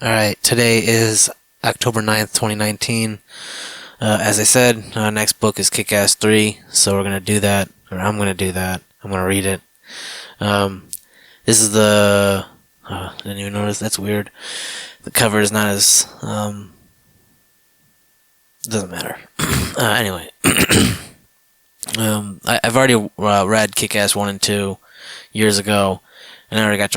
Alright, today is October 9th, 2019. As I said, next book is Kick-Ass 3, so we're gonna do that, or I'm gonna do that. I'm gonna read it. This is the... didn't even notice, that's weird. The cover is not as... doesn't matter. Anyway. I've already read Kick-Ass 1 and 2 years ago, and I already got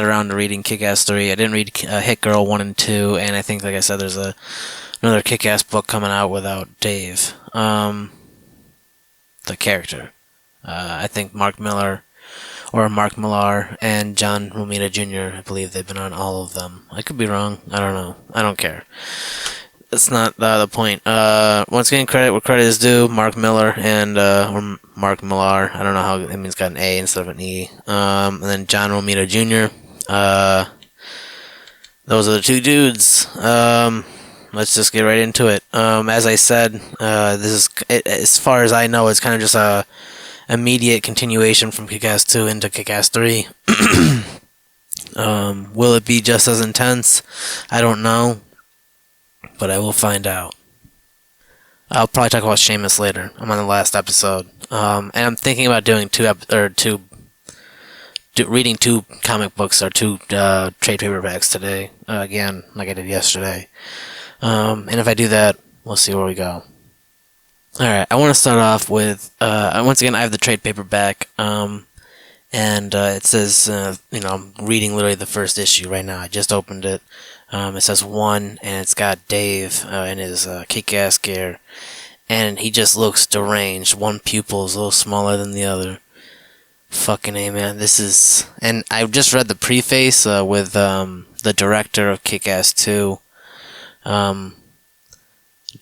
around to reading Kick-Ass 3. I didn't read Hit Girl 1 and 2, and I think, like I said, there's another Kick-Ass book coming out without Dave, the character. I think Mark Millar, and John Romita Jr., I believe they've been on all of them. I could be wrong. I don't know. I don't care. That's not the point. Once again, credit where credit is due. Mark Millar or Mark Millar. I don't know how. I mean, it's got an A instead of an E. And then John Romita Jr. Those are the two dudes. Let's just get right into it. As I said, this is, as far as I know, it's kind of just a immediate continuation from Kick-Ass 2 into Kick-Ass 3. Will it be just as intense? I don't know. But I will find out. I'll probably talk about Seamus later. I'm on the last episode, and I'm thinking about doing reading two comic books or two trade paperbacks today. Again, like I did yesterday. And if I do that, we'll see where we go. All right, I want to start off with once again I have the trade paperback, and it says I'm reading literally the first issue right now. I just opened it. It says 1, and it's got Dave in his kick-ass gear, and he just looks deranged. One pupil is a little smaller than the other. Fucking A, man. This is... And I just read the preface with the director of Kick-Ass 2,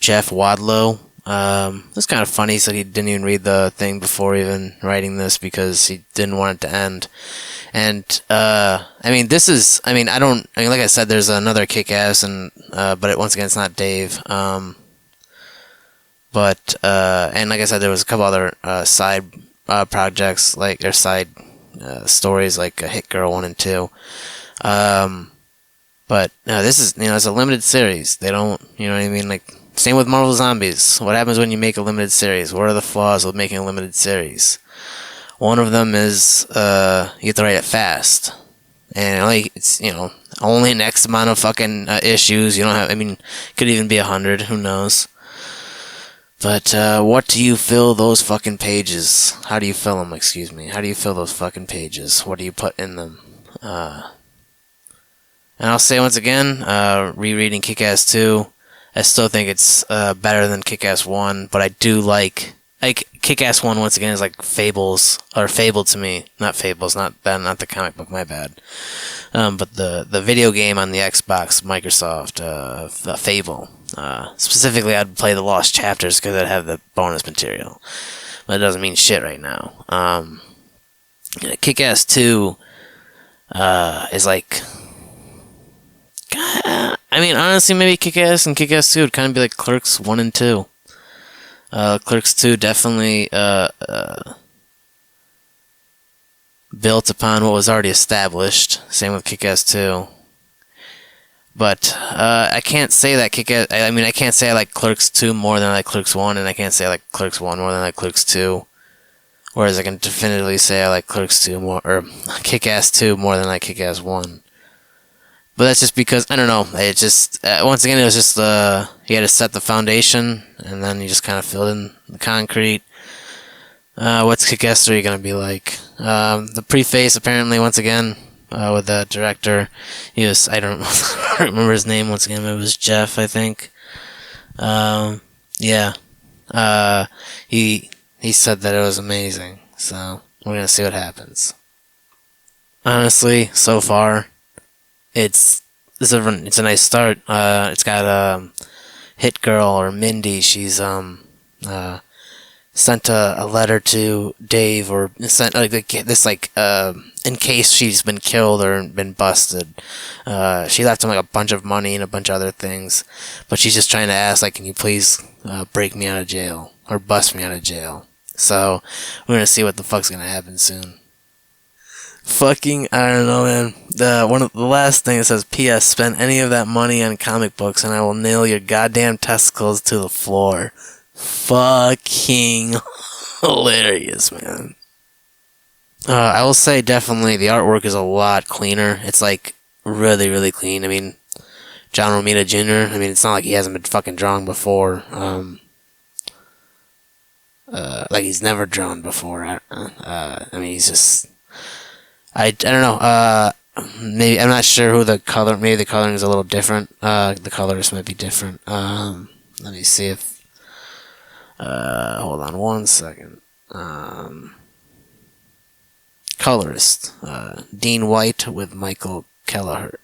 Jeff Wadlow. It's kind of funny, so he didn't even read the thing before even writing this because he didn't want it to end. And, I mean, like I said, there's another Kick-Ass, but once again, it's not Dave. And like I said, there was a couple other, side, projects, or side, stories, like Hit Girl 1 and 2. But, this is, it's a limited series. They don't, you know what I mean? Like, same with Marvel Zombies. What happens when you make a limited series? What are the flaws with making a limited series? One of them is you have to write it fast, and it's only an X amount of fucking issues. You don't have. I mean, could even be 100. Who knows? But what do you fill those fucking pages? How do you fill them? Excuse me. How do you fill those fucking pages? What do you put in them? And I'll say once again, rereading Kick-Ass 2, I still think it's better than Kick-Ass 1, but I do like Kick-Ass 1 once again is like Fable to me. Not Fables, not the comic book, my bad. But the video game on the Xbox, Microsoft, Fable. Specifically, I'd play the Lost Chapters because I'd have the bonus material. But it doesn't mean shit right now. Kick-Ass 2 is like... I mean, honestly, maybe Kick-Ass and Kick-Ass 2 would kind of be like Clerks 1 and 2. Clerks 2 definitely built upon what was already established. Same with Kick-Ass 2. But I can't say that Kick-Ass... I mean, I can't say I like Clerks 2 more than I like Clerks 1, and I can't say I like Clerks 1 more than I like Clerks 2. Whereas I can definitively say I like Clerks 2 more... Or Kick-Ass 2 more than I like Kick-Ass 1. But that's just because, I don't know, it just, once again, it was just, you had to set the foundation, and then you just kind of filled in the concrete. What's Kick-Ass 3 going to be like? The preface, apparently, once again, with the director, he was, I don't remember his name, once again, it was Jeff, I think. Yeah. He said that it was amazing, so we're going to see what happens. Honestly, so far... It's a nice start. It's got Hit Girl or Mindy. She's sent a letter to Dave, or sent this in case she's been killed or been busted. She left him like a bunch of money and a bunch of other things, but she's just trying to ask, like, can you please break me out of jail or bust me out of jail? So we're gonna see what the fuck's gonna happen soon. Fucking, I don't know, man. The last thing it says, P.S. Spend any of that money on comic books, and I will nail your goddamn testicles to the floor. Fucking hilarious, man. I will say definitely the artwork is a lot cleaner. It's like really, really clean. I mean, John Romita Jr. I mean, it's not like he hasn't been fucking drawing before. Like he's never drawn before. I mean, he's just. I don't know. Maybe I'm not sure who the color. Maybe the coloring is a little different. The colors might be different. Let me see if. Hold on one second. Colorist Dean White with Michael Kelleher.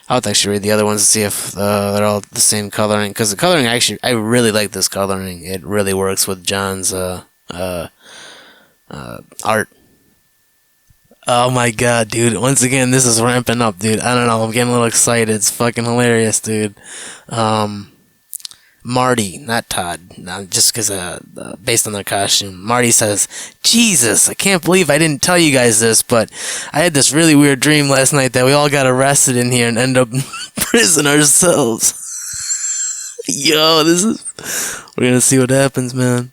I'll have to actually read the other ones to see if they're all the same coloring, because the coloring actually, I really like this coloring. It really works with John's art. Oh my god, dude! Once again, this is ramping up, dude. I don't know. I'm getting a little excited. It's fucking hilarious, dude. Marty, not Todd, just because based on their costume. Marty says, Jesus, I can't believe I didn't tell you guys this, but I had this really weird dream last night that we all got arrested in here and end up in prison ourselves. Yo, we're gonna see what happens, man.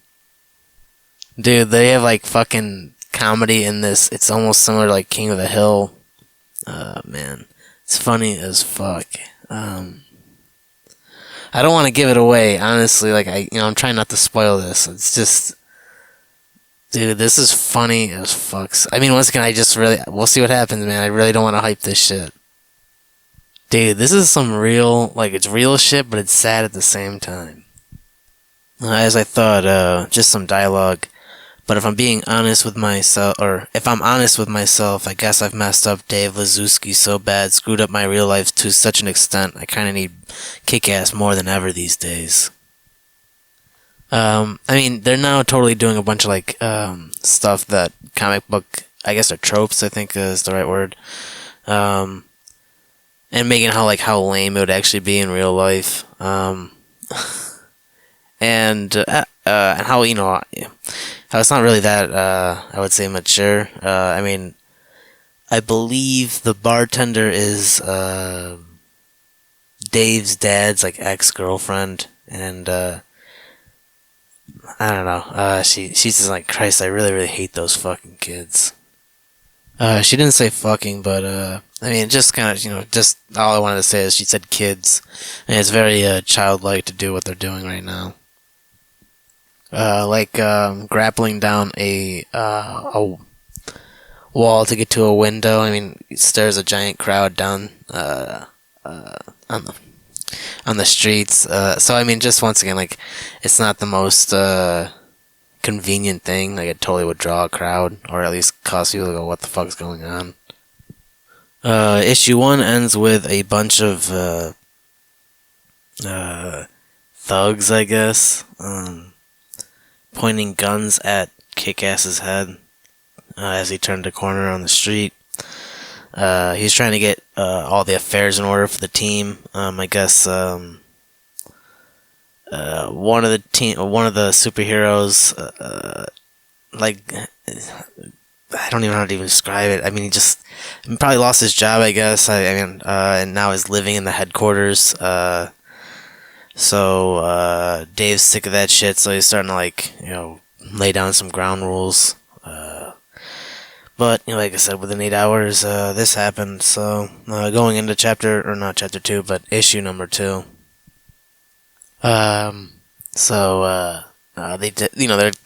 Dude, they have like fucking comedy in this. It's almost similar to like King of the Hill. Man, it's funny as fuck. I don't want to give it away, honestly. Like I'm trying not to spoil this. It's just, dude, this is funny as fucks. I mean, once again, we'll see what happens, man. I really don't want to hype this shit. Dude, this is some real, like, it's real shit, but it's sad at the same time. As I thought, just some dialogue. But if I'm being honest with myself, I guess I've messed up Dave Lazuski so bad, screwed up my real life to such an extent, I kinda need Kick-Ass more than ever these days. I mean, they're now totally doing a bunch of, like, stuff that comic book, I guess are tropes, I think is the right word. And making how lame it would actually be in real life. And how, how it's not really that, I would say, mature. I mean, I believe the bartender is Dave's dad's, like, ex-girlfriend, and I don't know, she's just like, Christ, I really, really hate those fucking kids. She didn't say fucking, but, I mean, just kind of, just all I wanted to say is she said kids, and it's very, childlike to do what they're doing right now. Grappling down a wall to get to a window. I mean, there's a giant crowd down, on the streets. So I mean, just once again, like, it's not the most, convenient thing. Like, it totally would draw a crowd, or at least cause people to go, what the fuck's going on? Issue 1 ends with a bunch of, thugs, I guess, pointing guns at Kick-Ass's head, as he turned a corner on the street. He's trying to get, all the affairs in order for the team. I guess, one of the superheroes, like, I don't even know how to even describe it. I mean, he probably lost his job, I guess. And now is living in the headquarters. So Dave's sick of that shit, so he's starting to, like, lay down some ground rules. But, like I said, within 8 hours, this happened. So, going into not chapter 2, but issue number 2. They're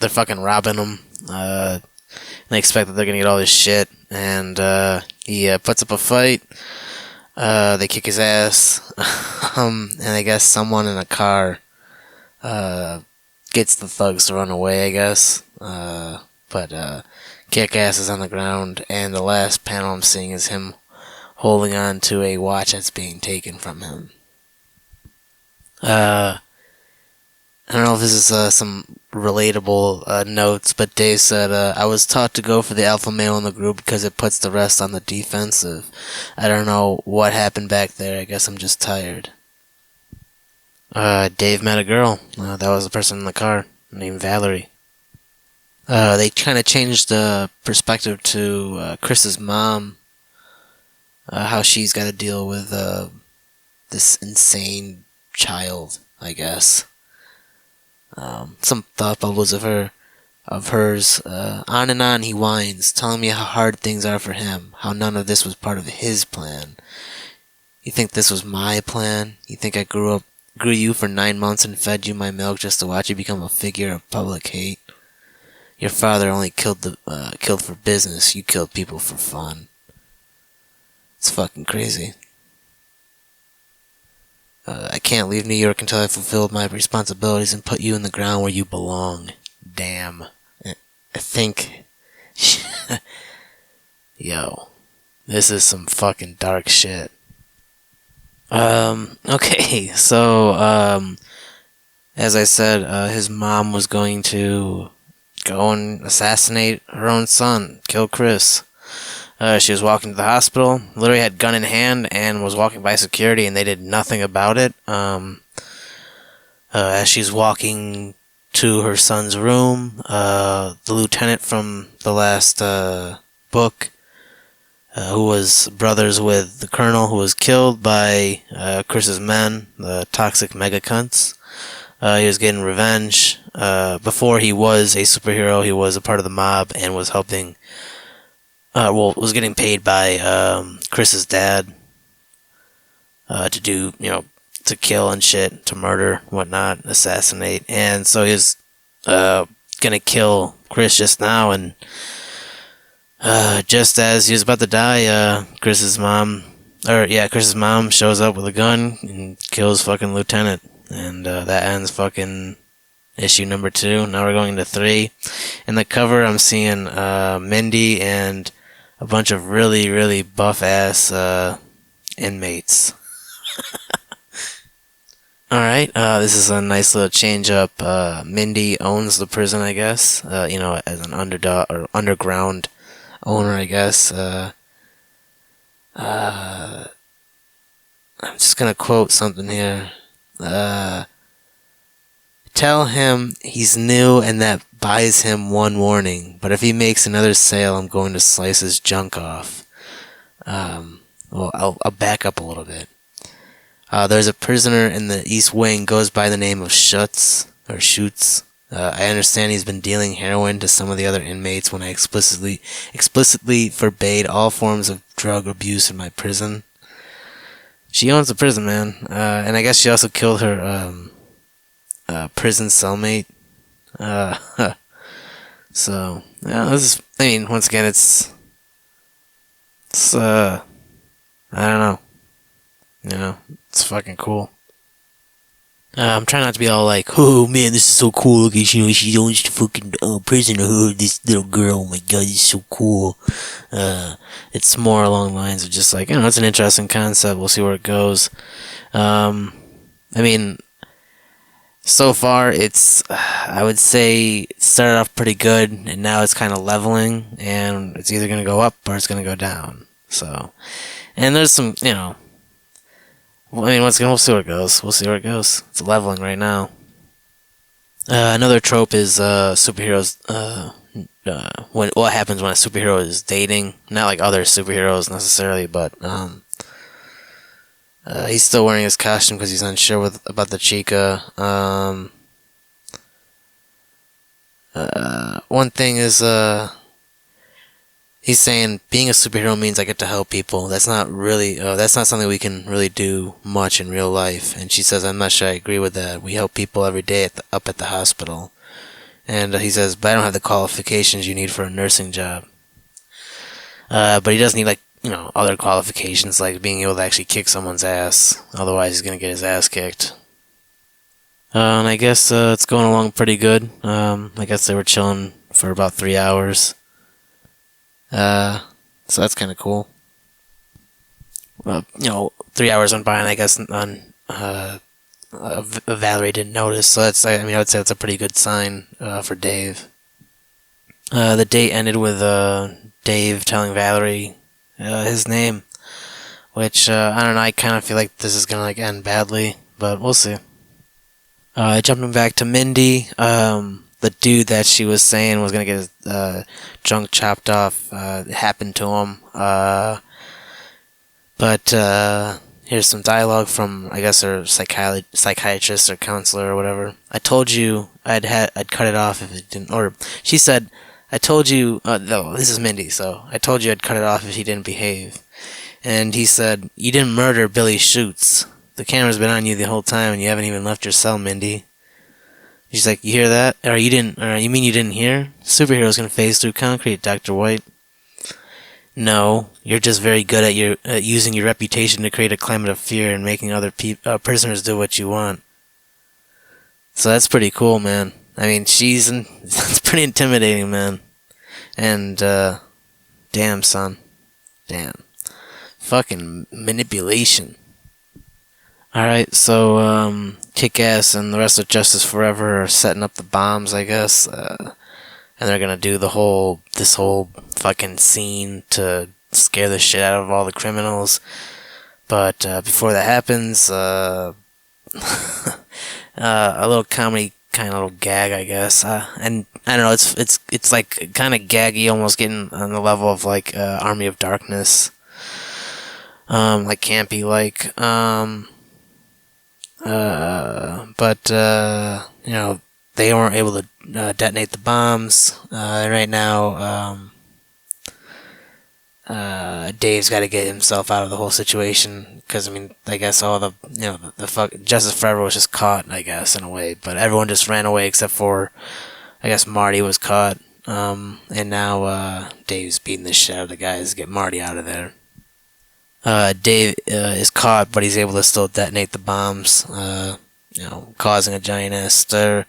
fucking robbing him. They expect that they're gonna get all this shit, and he puts up a fight. They kick his ass, and I guess someone in a car gets the thugs to run away, I guess. But Kick-Ass is on the ground, and the last panel I'm seeing is him holding on to a watch that's being taken from him. I don't know if this is some relatable notes, but Dave said, I was taught to go for the alpha male in the group because it puts the rest on the defensive. I don't know what happened back there. I guess I'm just tired. Dave met a girl. That was the person in the car, named Valerie. They kind of changed the perspective to Chris's mom, how she's got to deal with this insane child, I guess. Some thought bubbles of hers. On and on he whines, telling me how hard things are for him, how none of this was part of his plan. You think this was my plan? You think I grew you for 9 months and fed you my milk just to watch you become a figure of public hate? Your father only killed for business. You killed people for fun. It's fucking crazy. I can't leave New York until I've fulfilled my responsibilities and put you in the ground where you belong. Damn. I think... Yo. This is some fucking dark shit. Okay, so, as I said, his mom was going to go and assassinate her own son, kill Chris. She was walking to the hospital, literally had gun in hand, and was walking by security, and they did nothing about it. As she's walking to her son's room, the lieutenant from the last book, who was brothers with the colonel who was killed by Chris's men, the toxic mega cunts. He was getting revenge. Before he was a superhero, he was a part of the mob and was helping, was getting paid by Chris's dad to do, to kill and shit, to murder, whatnot, assassinate. And so he was gonna kill Chris just now, and just as he was about to die, Chris's mom shows up with a gun and kills fucking Lieutenant. And that ends fucking issue number 2. Now we're going to 3. In the cover, I'm seeing Mindy and a bunch of really, really buff-ass inmates. Alright, this is a nice little change-up. Mindy owns the prison, I guess. As an underground owner, I guess. I'm just gonna quote something here. Tell him he's new and that buys him one warning, but if he makes another sale, I'm going to slice his junk off. I'll back up a little bit. There's a prisoner in the East Wing, goes by the name of Schutz. I understand he's been dealing heroin to some of the other inmates when I explicitly forbade all forms of drug abuse in my prison. She owns the prison, man. And I guess she also killed her prison cellmate. So, yeah, once again, it's I don't know. It's fucking cool. I'm trying not to be all like, oh man, this is so cool. Because, she owns the fucking prison. This little girl, oh my god, this is so cool. It's more along the lines of just like, it's an interesting concept. We'll see where it goes. So far, I would say, it started off pretty good, and now it's kind of leveling, and it's either going to go up or it's going to go down. So, and there's some, once again, we'll see where it goes. It's leveling right now. Another trope is superheroes. What happens when a superhero is dating? Not like other superheroes necessarily, but he's still wearing his costume because he's unsure about the chica. One thing is he's saying being a superhero means I get to help people. That's not really, that's not something we can really do much in real life. And she says, I'm not sure I agree with that. We help people every day up at the hospital. And he says, but I don't have the qualifications you need for a nursing job. But he does need, other qualifications, like being able to actually kick someone's ass. Otherwise, he's going to get his ass kicked. And I guess it's going along pretty good. I guess they were chilling for about 3 hours. So that's kind of cool. 3 hours went by, and I guess Valerie didn't notice. So I would say that's a pretty good sign for Dave. The date ended with Dave telling Valerie his name, which I don't know. I kind of feel like this is gonna end badly, but we'll see. Jumping back to Mindy, the dude that she was saying was gonna get his junk chopped off happened to him. But here's some dialogue from, I guess, her psychiatrist or counselor or whatever. I told you I'd cut it off if it didn't. Or she said, I told you. No, this is Mindy. So I told you I'd cut it off if he didn't behave. And he said, you didn't murder Billy Schutz. The camera's been on you the whole time, and you haven't even left your cell, Mindy. She's like, you hear that? Or you didn't? Or you mean you didn't hear? Superheroes can phase through concrete, Dr. White. No, you're just very good at using your reputation to create a climate of fear and making other prisoners do what you want. So that's pretty cool, man. I mean, that's pretty intimidating, man. And, damn, son. Damn. Fucking manipulation. Alright, so, Kick-Ass and the rest of Justice Forever are setting up the bombs, I guess. And they're gonna do this whole fucking scene to scare the shit out of all the criminals. But before that happens, a little comedy kind of little gag, I guess. And I don't know, it's like kind of gaggy, almost getting on the level of like Army of Darkness, like campy, like. But you know, they weren't able to detonate the bombs. Right now, Dave's got to get himself out of the whole situation, because I mean, I guess all the Justice Forever was just caught, I guess, in a way, but everyone just ran away except for, I guess, Marty was caught. And now Dave's beating the shit out of the guys to get Marty out of there. Dave is caught, but he's able to still detonate the bombs, causing a giant ass stir,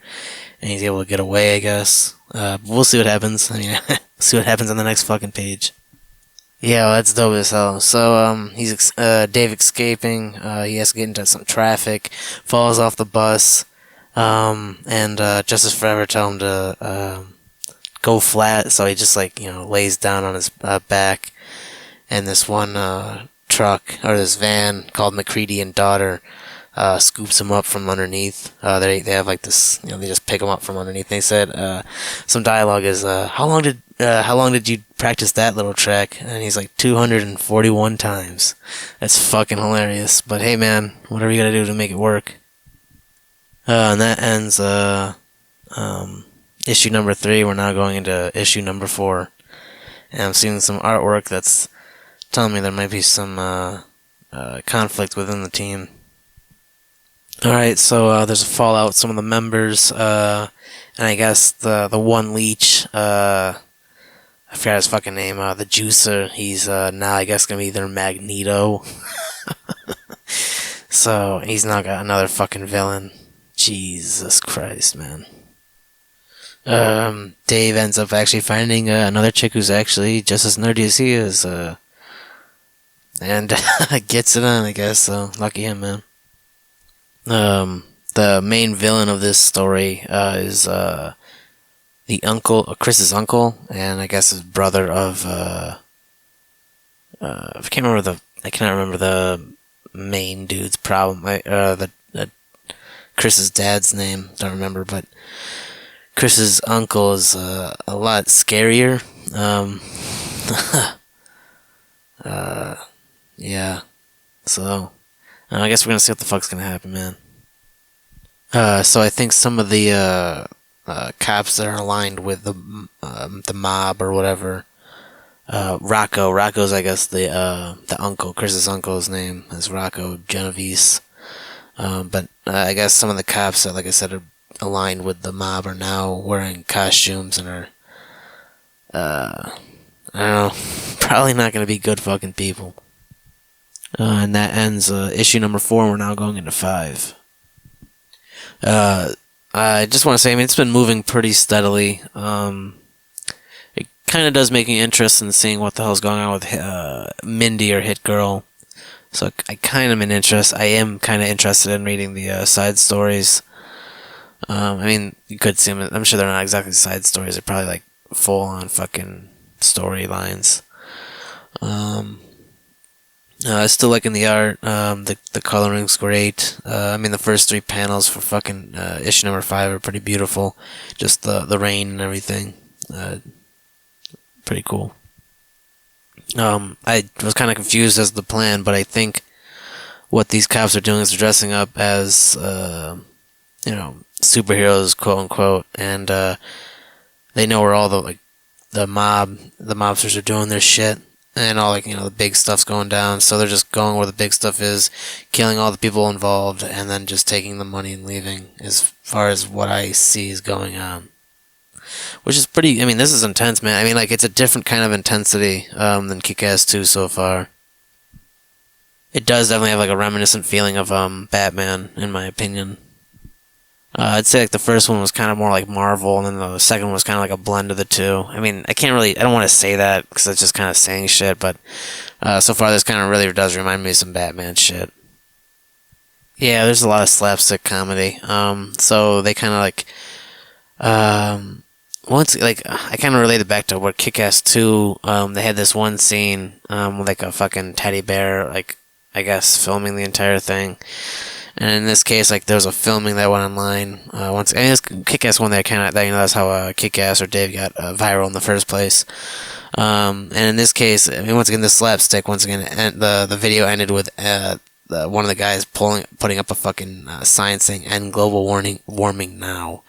and he's able to get away, I guess. We'll see what happens. I mean, see what happens on the next fucking page. Yeah, well, that's dope as hell. So, he's Dave escaping. He has to get into some traffic, falls off the bus, and Justice Forever tell him to go flat. So he just lays down on his back, and this one truck, or this van called McCready and Daughter, scoops him up from underneath. They have like this, they just pick him up from underneath. They said some dialogue is, how long did you practice that little trick? And he's like, 241 times. That's fucking hilarious. But hey, man, whatever you gotta do to make it work. And that ends issue number 3. We're now going into issue number 4, and I'm seeing some artwork that's telling me there might be some conflict within the team. Alright, so there's a fallout with some of the members, and I guess the one leech, I forgot his fucking name, the Juicer, he's now I guess gonna be their Magneto. So he's now got another fucking villain. Jesus Christ, man. Dave ends up actually finding another chick who's actually just as nerdy as he is, and gets it on, I guess, so lucky him, man. The main villain of this story is the uncle, Chris's uncle, and I guess his brother of I cannot remember the main dude's problem. The Chris's dad's name, don't remember, but Chris's uncle is a lot scarier. Yeah. So I guess we're gonna see what the fuck's gonna happen, man. So I think some of the cops that are aligned with the mob or whatever. Rocco's I guess the uncle, Chris's uncle's name is Rocco Genovese. But I guess some of the cops that, like I said, are aligned with the mob are now wearing costumes and are I don't know, probably not gonna be good fucking people. And that ends issue number 4, and we're now going into 5. I just want to say, I mean, it's been moving pretty steadily. It kind of does make me interested in seeing what the hell's going on with Mindy or Hit Girl. So I am kind of interested in reading the side stories. I mean, you could see them. I'm sure they're not exactly side stories. They're probably like full-on fucking storylines. Still liking the art. The coloring's great. I mean, the first three panels for fucking issue number 5 are pretty beautiful. Just the rain and everything. Pretty cool. I was kind of confused as the plan, but I think what these cops are doing is they're dressing up as, superheroes, quote unquote, and they know where all the mobsters are doing their shit, and all the big stuff's going down. So they're just going where the big stuff is, killing all the people involved, and then just taking the money and leaving. As far as what I see is going on. Which is pretty, I mean, this is intense, man. I mean, it's a different kind of intensity than Kick-Ass 2 so far. It does definitely have, a reminiscent feeling of Batman, in my opinion. I'd say, the first one was kind of more like Marvel, and then the second one was kind of like a blend of the two. I mean, I don't want to say that, because that's just kind of saying shit, but so far this kind of really does remind me of some Batman shit. Yeah, there's a lot of slapstick comedy. So they kind of I kind of related back to what Kick-Ass 2, they had this one scene, with a fucking teddy bear, I guess, filming the entire thing. And in this case, there was a filming that went online, once, and this Kick-Ass one that's how, Kick-Ass or Dave got, viral in the first place. And in this case, I mean, once again, this slapstick, the video ended with, one of the guys putting up a fucking, sign saying, "End global warming now."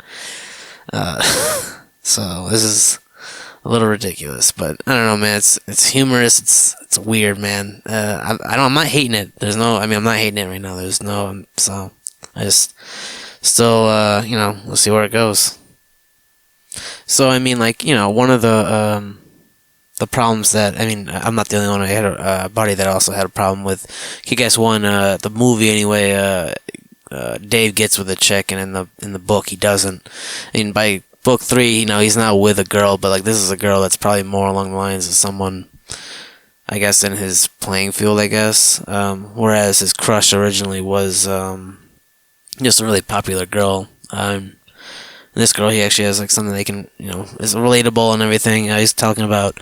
So this is a little ridiculous, but I don't know, man. It's humorous. It's weird, man. I'm not hating it. I'm not hating it right now. So I just still, we'll see where it goes. So I mean, one of the problems that, I mean, I'm not the only one. I had a buddy that also had a problem with Kick-Ass 1, the movie anyway. Dave gets with a chick, and in the book he doesn't. I mean, by book 3, he's not with a girl, but this is a girl that's probably more along the lines of someone, I guess, in his playing field, I guess. Whereas his crush originally was just a really popular girl. This girl, he actually has something they can, is relatable and everything. He's talking about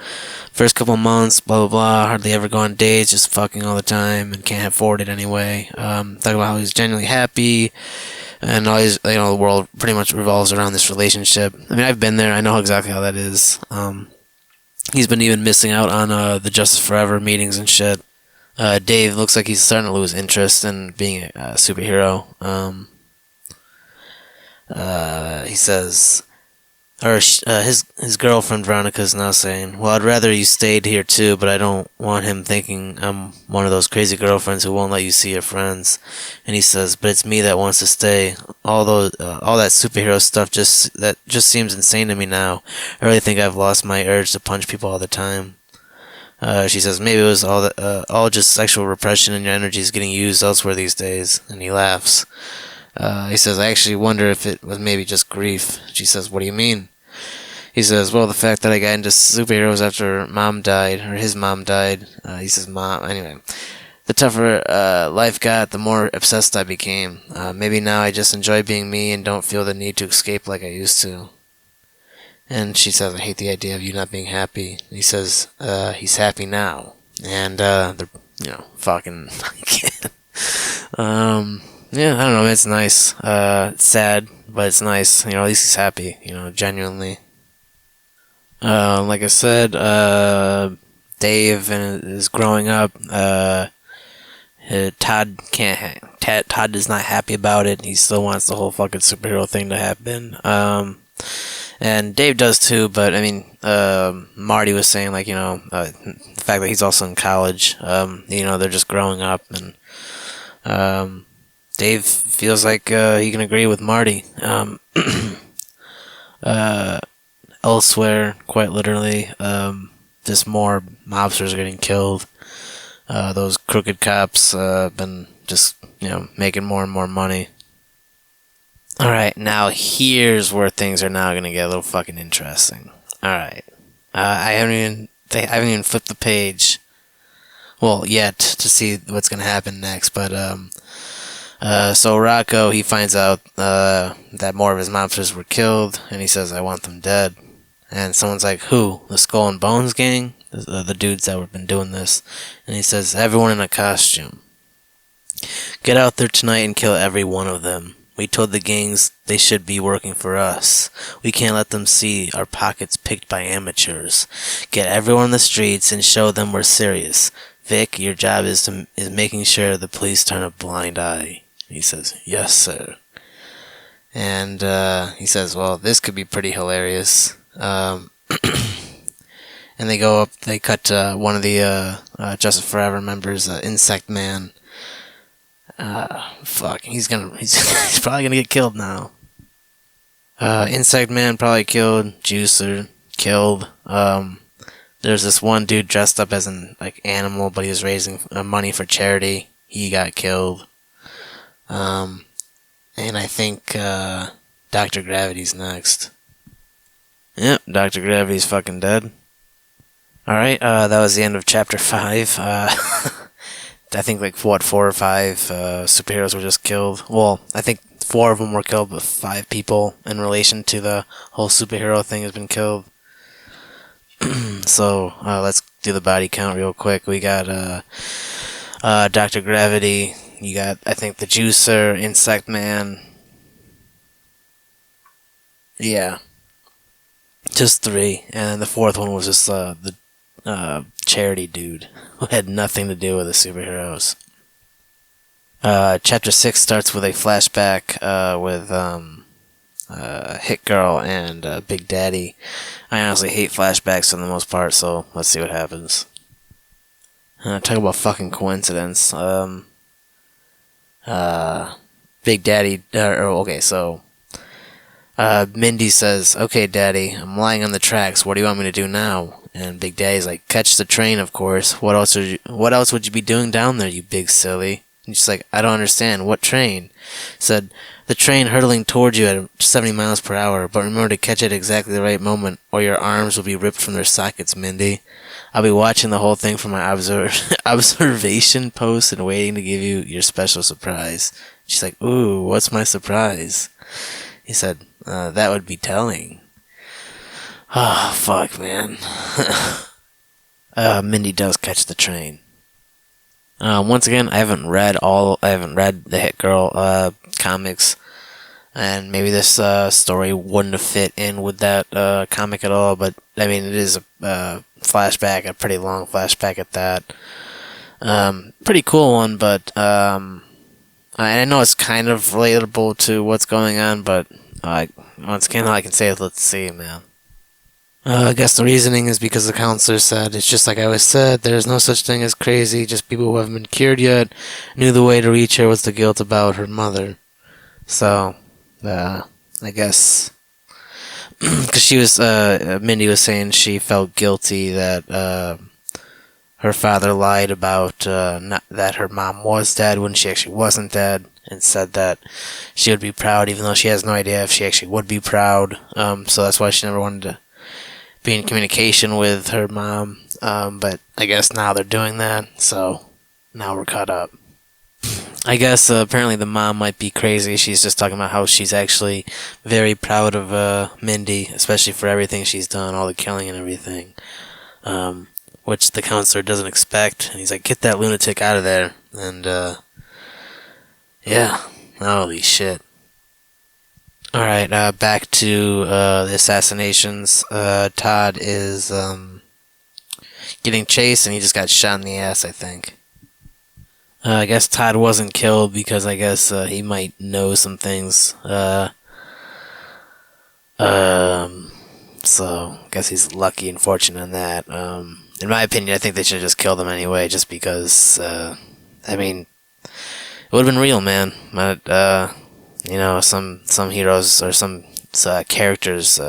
first couple months, blah blah blah, hardly ever go on dates, just fucking all the time, and can't afford it anyway. Talking about how he's genuinely happy. And always, the world pretty much revolves around this relationship. I mean, I've been there. I know exactly how that is. He's been even missing out on the Justice Forever meetings and shit. Dave looks like he's starting to lose interest in being a superhero. He says, his girlfriend Veronica is now saying, "Well, I'd rather you stayed here too, but I don't want him thinking I'm one of those crazy girlfriends who won't let you see your friends." And he says, "But it's me that wants to stay. All that superhero stuff just seems insane to me now. I really think I've lost my urge to punch people all the time." She says, "Maybe it was all just sexual repression, and your energy is getting used elsewhere these days." And he laughs. He says, "I actually wonder if it was maybe just grief." She says, "What do you mean?" He says, "Well, the fact that I got into superheroes after Mom died, or his mom died." He says, "Mom," anyway. "The tougher life got, the more obsessed I became. Maybe now I just enjoy being me and don't feel the need to escape like I used to." And she says, "I hate the idea of you not being happy." And he says, "He's happy now." And, they're, fucking, I can't. Yeah, I don't know, it's nice. It's sad, but it's nice. At least he's happy, genuinely. Like I said, Dave is growing up. Todd Todd is not happy about it. He still wants the whole fucking superhero thing to happen. And Dave does too, but I mean, Marty was saying, the fact that he's also in college, they're just growing up, and, Dave feels like he can agree with Marty. Elsewhere, quite literally, just more mobsters are getting killed. Those crooked cops have been just, making more and more money. Alright, now here's where things are now going to get a little fucking interesting. Alright. I haven't even flipped the page, well, yet, to see what's going to happen next, but, so Rocco, he finds out that more of his mobsters were killed, and he says, "I want them dead." And someone's like, "Who? The Skull and Bones gang?" the dudes that have been doing this. And he says, everyone in a costume. Get out there tonight and kill every one of them. We told the gangs they should be working for us. We can't let them see our pockets picked by amateurs. Get everyone on the streets and show them we're serious. Vic, your job is making sure the police turn a blind eye. He says, yes, sir. And he says, well, this could be pretty hilarious. And they go up, they cut one of the Justice Forever members, Insect Man. Fuck, he's probably gonna get killed now. Insect Man probably killed. Juicer killed. There's this one dude dressed up as an animal, but he was raising money for charity. He got killed. And I think Dr. Gravity's next. Yep, Dr. Gravity's fucking dead. Alright, that was the end of chapter 5. I think 4 or 5 superheroes were just killed. Well, I think 4 of them were killed, but 5 people in relation to the whole superhero thing has been killed. So, let's do the body count real quick. We got Dr. Gravity. You got, I think, the Juicer, Insect Man. Yeah. Just 3. And the 4th one was just the charity dude who had nothing to do with the superheroes. Chapter 6 starts with a flashback with Hit Girl and Big Daddy. I honestly hate flashbacks for the most part, so let's see what happens. Talk about fucking coincidence. Big Daddy, okay, so Mindy says, okay, Daddy, I'm lying on the tracks. What do you want me to do now? And Big Daddy's like, catch the train, of course. What else would you be doing down there, you big silly? And she's like, I don't understand. What train? Said, the train hurtling towards you at 70 miles per hour, but remember to catch it at exactly the right moment, or your arms will be ripped from their sockets, Mindy. I'll be watching the whole thing from my observation post and waiting to give you your special surprise. She's like, ooh, what's my surprise? He said, that would be telling. Oh, fuck, man. Mindy does catch the train. Once again, I haven't read the Hit Girl comics, and maybe this story wouldn't have fit in with that comic at all, but I mean, it is a flashback, a pretty long flashback at that. Pretty cool one, but I know it's kind of relatable to what's going on, but once again, all I can say is let's see, man. I guess the reasoning is because the counselor said, it's just like I always said, there's no such thing as crazy, just people who haven't been cured yet knew the way to reach her was the guilt about her mother. So, I guess, because she was, Mindy was saying she felt guilty that her father lied about that her mom was dead when she actually wasn't dead, and said that she would be proud even though she has no idea if she actually would be proud. So that's why she never wanted to be in communication with her mom, but I guess now they're doing that, so now we're caught up. I guess apparently the mom might be crazy. She's just talking about how she's actually very proud of Mindy, especially for everything she's done, all the killing and everything, which the counselor doesn't expect. And he's like, get that lunatic out of there. And yeah, holy shit. Alright, back to the assassinations. Todd is getting chased and he just got shot in the ass, I think. I guess Todd wasn't killed because I guess he might know some things. So I guess he's lucky and fortunate in that. In my opinion, I think they should have just killed him anyway, just because, I mean, it would have been real, man. But, you know, some heroes or some characters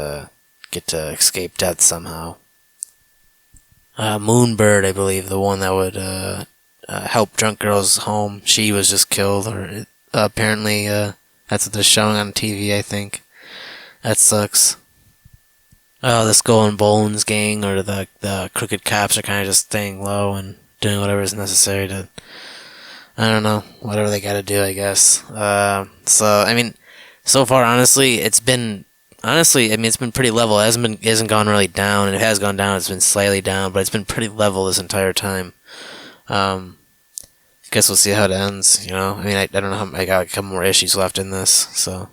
get to escape death somehow. Moonbird, I believe, the one that would help drunk girls home, she was just killed, or apparently that's what they're showing on TV, I think. That sucks. The Skull and Bones gang, or the crooked cops are kind of just staying low and doing whatever is necessary to, I don't know, whatever they gotta do, I guess. So, I mean, so far, honestly, it's been honestly, I mean, it's been pretty level. It hasn't gone really down, and it has gone down. It's been slightly down, but it's been pretty level this entire time. I guess we'll see how it ends. I mean, I don't know how I got a couple more issues left in this, so.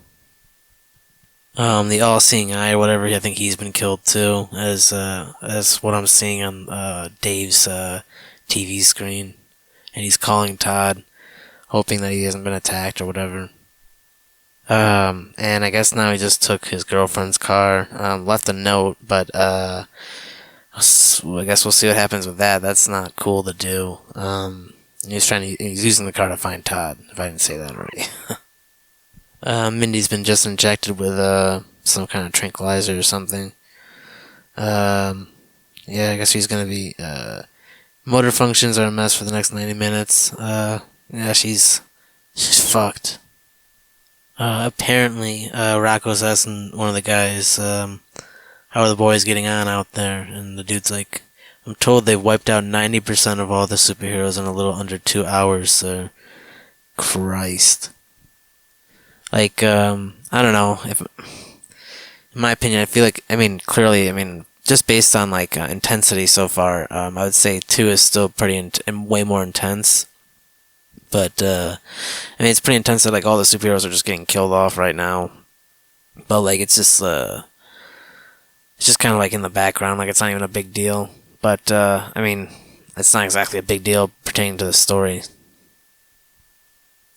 The all-seeing eye, or whatever. I think he's been killed too, as what I'm seeing on Dave's TV screen, and he's calling Todd, hoping that he hasn't been attacked or whatever. And I guess now he just took his girlfriend's car, left a note, but I guess we'll see what happens with that. That's not cool to do. He's using the car to find Todd, if I didn't say that already. Mindy's been just injected with some kind of tranquilizer or something. Yeah, I guess she's gonna be motor functions are a mess for the next 90 minutes. Yeah, she's fucked. Apparently, Rocco's asking one of the guys, how are the boys getting on out there? And the dude's like, I'm told they've wiped out 90% of all the superheroes in a little under 2 hours, sir. Christ. Like, I don't know. In my opinion, I feel like, clearly, just based on, intensity so far, I would say 2 is still pretty, way more intense. But, it's pretty intense that, all the superheroes are just getting killed off right now. But, it's just kind of, in the background, it's not even a big deal. But, it's not exactly a big deal pertaining to the story.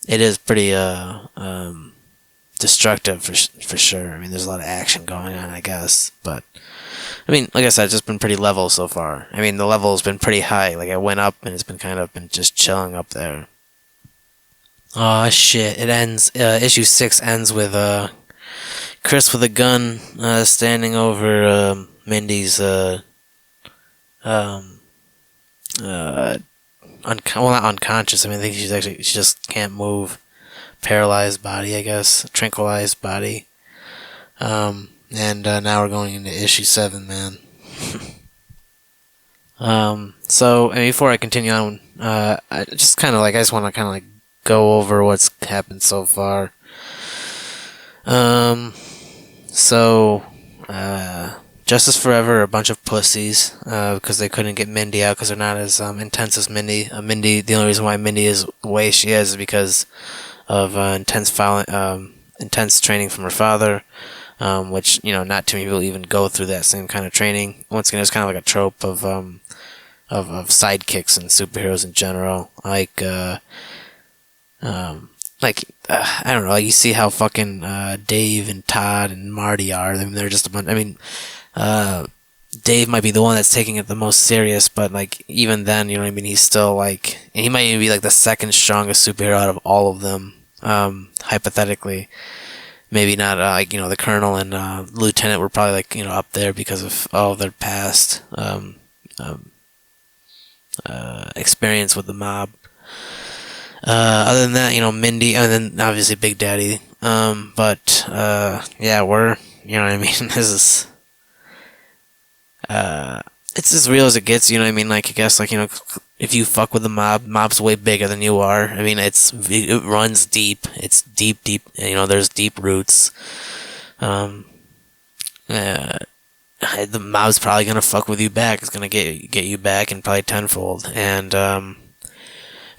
It is pretty, destructive for sure. There's a lot of action going on, I guess. But, like I said, it's just been pretty level so far. The level's been pretty high. I went up, and it's been been just chilling up there. Aw, shit. It ends, issue 6 ends with, Chris with a gun, standing over, Mindy's, not unconscious. I think she just can't move. Paralyzed body, I guess. Tranquilized body. And, now we're going into issue 7, man. So, before I continue on, I just I just want to go over what's happened so far. Justice Forever are a bunch of pussies, because they couldn't get Mindy out because they're not as, intense as Mindy. The only reason why Mindy is the way she is because of, intense training from her father, which, not too many people even go through that same kind of training. Once again, it's kind of like a trope of sidekicks and superheroes in general. I don't know, you see how fucking, Dave and Todd and Marty are. They're just a bunch, Dave might be the one that's taking it the most serious, but, even then, he's still, and he might even be, the second strongest superhero out of all of them, hypothetically. Maybe not, the Colonel and, Lieutenant were probably, up there because of all of their past, experience with the mob. Other than that, Mindy, and then obviously Big Daddy. But yeah, this is, it's as real as it gets, I guess, if you fuck with the mob's way bigger than you are. It runs deep. It's deep, there's deep roots. The mob's probably gonna fuck with you back. It's gonna get you back, and probably tenfold. And,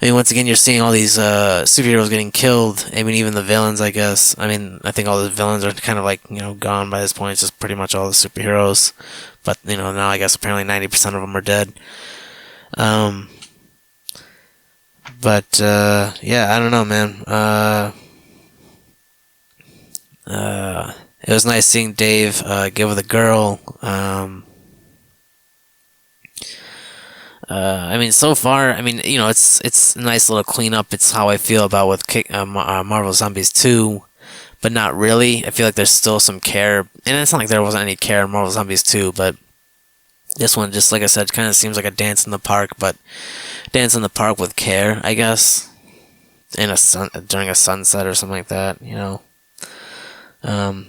once again, you're seeing all these, superheroes getting killed. Even the villains, I guess. I think all the villains are kind of gone by this point. It's just pretty much all the superheroes. But, now I guess apparently 90% of them are dead. But, yeah, I don't know, man. It was nice seeing Dave, give with a girl. So far, it's a nice little cleanup. It's how I feel about with Marvel Zombies 2, but not really. I feel like there's still some care, and it's not like there wasn't any care in Marvel Zombies 2, but this one, just like I said, kind of seems like a dance in the park, but dance in the park with care, I guess, during a sunset or something like that,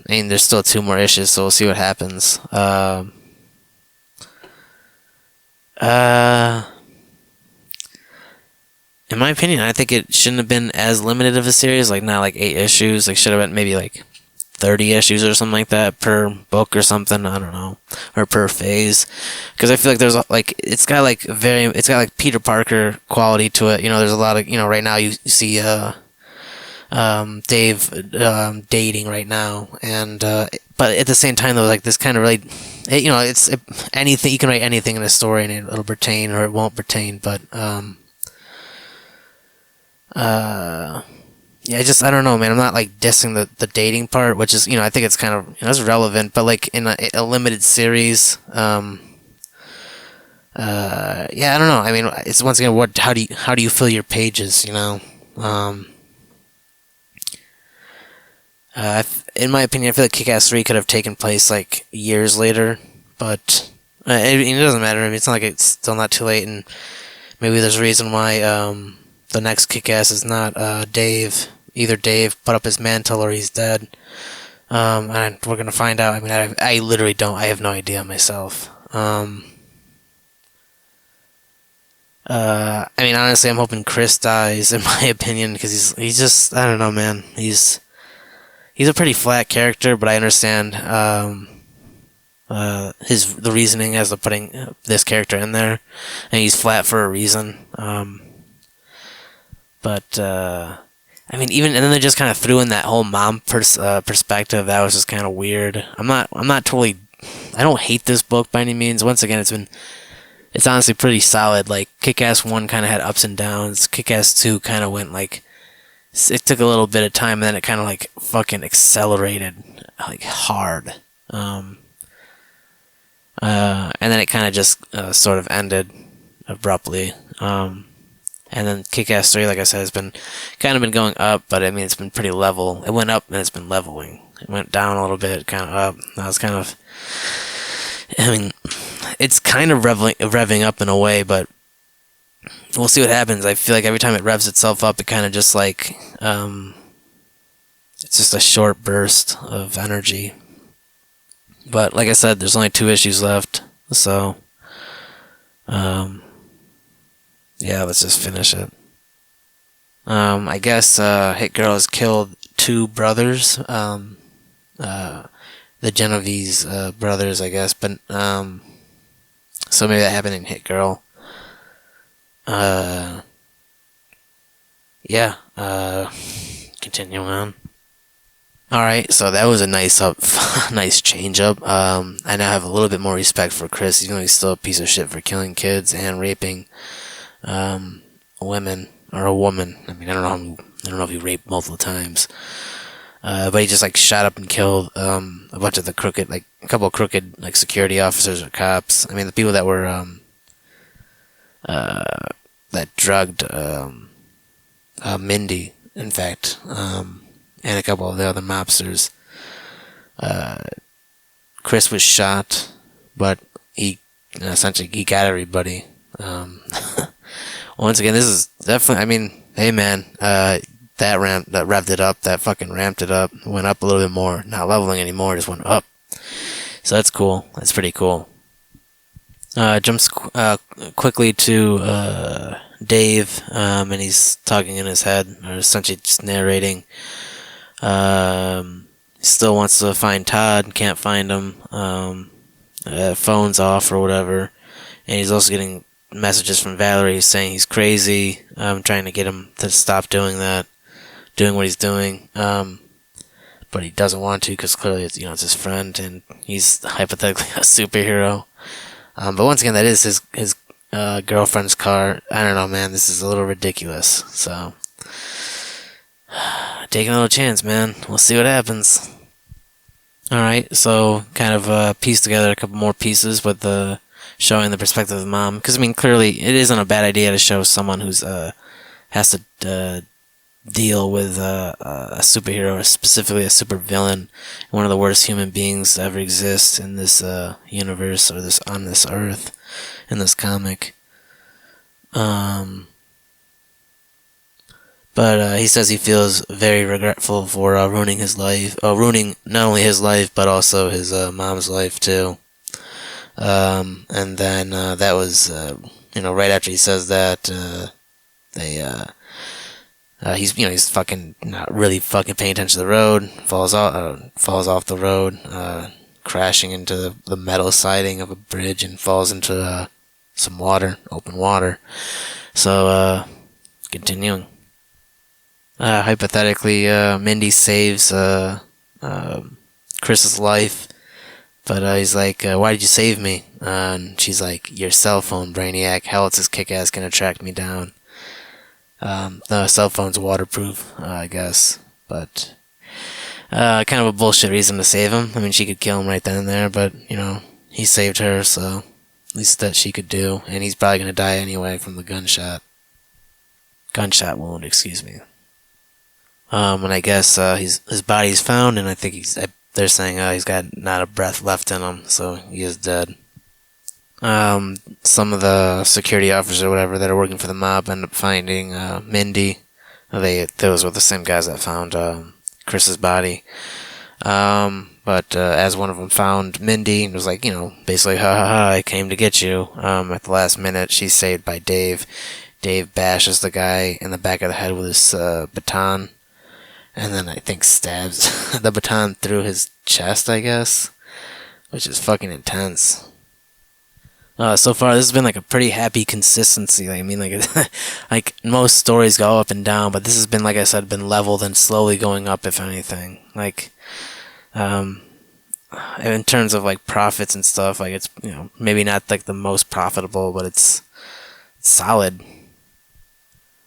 there's still 2 more issues, so we'll see what happens. In my opinion, I think it shouldn't have been as limited of a series, not 8 issues. Should have been maybe 30 issues or something like that per book or something. I don't know, or per phase, because I feel like there's like it's got like Peter Parker quality to it. There's a lot of right now you see Dave dating right now, and but at the same time though, like this kind of really, anything you can write anything in a story and it'll pertain or it won't pertain, but yeah, I don't know, man. I'm not like dissing the dating part, which is I think it's kind of it's relevant, but like in a limited series, yeah, I don't know. I mean, it's once again how do you fill your pages, in my opinion, I feel like Kick-Ass 3 could have taken place like years later, but it doesn't matter. I mean, it's not like it's still not too late, and maybe there's a reason why the next Kick-Ass is not Dave. Either Dave put up his mantle or he's dead. And we're gonna find out. I mean, I literally don't. I have no idea myself. I mean, honestly, I'm hoping Chris dies, in my opinion, because he's just, I don't know, man. He's a pretty flat character, but I understand the reasoning as to putting this character in there, and he's flat for a reason. But I mean, and then they just kind of threw in that whole mom perspective. That was just kind of weird. I'm not totally. I don't hate this book by any means. Once again, it's honestly pretty solid. Like Kick-Ass 1 kind of had ups and downs. Kick-Ass 2 kind of went like. It took a little bit of time, and then it kind of like fucking accelerated like hard. And then it kind of just sort of ended abruptly. And then Kick-Ass 3, like I said, has been going up, but I mean it's been pretty level. It went up and it's been leveling. It went down a little bit, kind of up. Now it's kind of, I mean, it's kind of revving up in a way, but we'll see what happens. I feel like every time it revs itself up, it kind of just like, it's just a short burst of energy. But like I said, there's only 2 issues left, so, yeah, let's just finish it. I guess Hit Girl has killed 2 brothers, the Genovese brothers, I guess, but so maybe that happened in Hit Girl. Yeah, continuing on. Alright, so that was a nice nice change up. I now have a little bit more respect for Chris, even though he's still a piece of shit for killing kids and raping women, or a woman. I mean, I don't know if he raped multiple times. But he just like shot up and killed a bunch of a couple of crooked like security officers or cops. I mean, the people that were that drugged Mindy, in fact, and a couple of the other mobsters. Chris was shot, but he essentially got everybody. Once again, this is definitely. I mean, hey man, that revved it up. That fucking ramped it up. Went up a little bit more. Not leveling anymore. Just went up. So that's cool. That's pretty cool. Jumps quickly to Dave, and he's talking in his head, or essentially just narrating. Still wants to find Todd, can't find him. Phone's off or whatever, and he's also getting messages from Valerie saying he's crazy. Trying to get him to stop doing what he's doing. But he doesn't want to because clearly it's his friend and he's hypothetically a superhero. But once again, that is his girlfriend's car. I don't know, man. This is a little ridiculous. So, taking a little chance, man. We'll see what happens. Alright, so kind of piece together a couple more pieces with showing the perspective of the mom. Because, I mean, clearly it isn't a bad idea to show someone who's has to deal with a superhero, or specifically a supervillain, one of the worst human beings to ever exist in this universe, or on this earth, in this comic. But he says he feels very regretful for ruining his life, ruining not only his life but also his mom's life too. And then that was right after he says that, He's fucking not really fucking paying attention to the road. Falls off the road, crashing into the metal siding of a bridge and falls into some water, open water. So continuing. Hypothetically, Mindy saves Chris's life, but he's like, "Why did you save me?" And she's like, "Your cell phone, Brainiac. How else is Kick-Ass gonna track me down?" The cell phone's waterproof, I guess, but kind of a bullshit reason to save him. I mean, she could kill him right then and there, but he saved her, so at least that she could do. And he's probably gonna die anyway from the gunshot wound. Excuse me. And I guess his body's found, and I think they're saying he's got not a breath left in him, so he is dead. Some of the security officers or whatever that are working for the mob end up finding Mindy. Those were the same guys that found Chris's body. But as one of them found Mindy, it was like, basically, ha ha ha, I came to get you. At the last minute, she's saved by Dave. Dave bashes the guy in the back of the head with his baton, and then I think stabs the baton through his chest, I guess, which is fucking intense. So far, this has been like a pretty happy consistency. Like most stories go up and down, but this has been, like I said, been leveled and slowly going up, if anything. Like, in terms of like profits and stuff, like it's maybe not like the most profitable, but it's solid.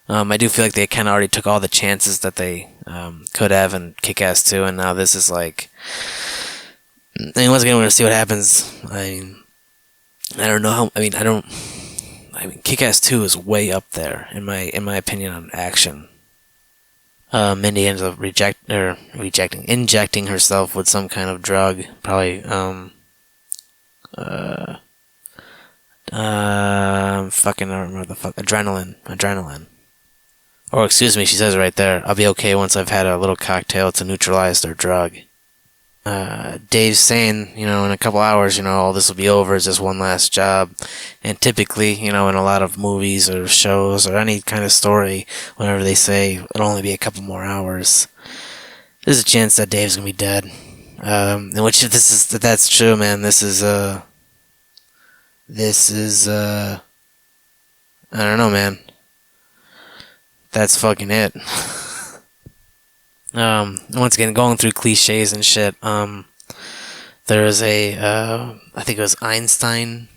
I do feel like they kind of already took all the chances that they could have in Kick-Ass 2, and now this is like, once again, we're gonna see what happens. I don't know how. Kick-Ass 2 is way up there in my opinion on action. Mindy ends up injecting herself with some kind of drug, probably fucking I don't remember the fuck adrenaline. Or excuse me, she says right there, "I'll be okay once I've had a little cocktail to neutralize their drug." Dave's saying, in a couple hours, all this will be over. It's just one last job. And typically, in a lot of movies or shows or any kind of story, whenever they say it'll only be a couple more hours, there's a chance that Dave's gonna be dead. And which, if that's true, man, this is I don't know, man. That's fucking it. Once again, going through cliches and shit, there is I think it was Einstein,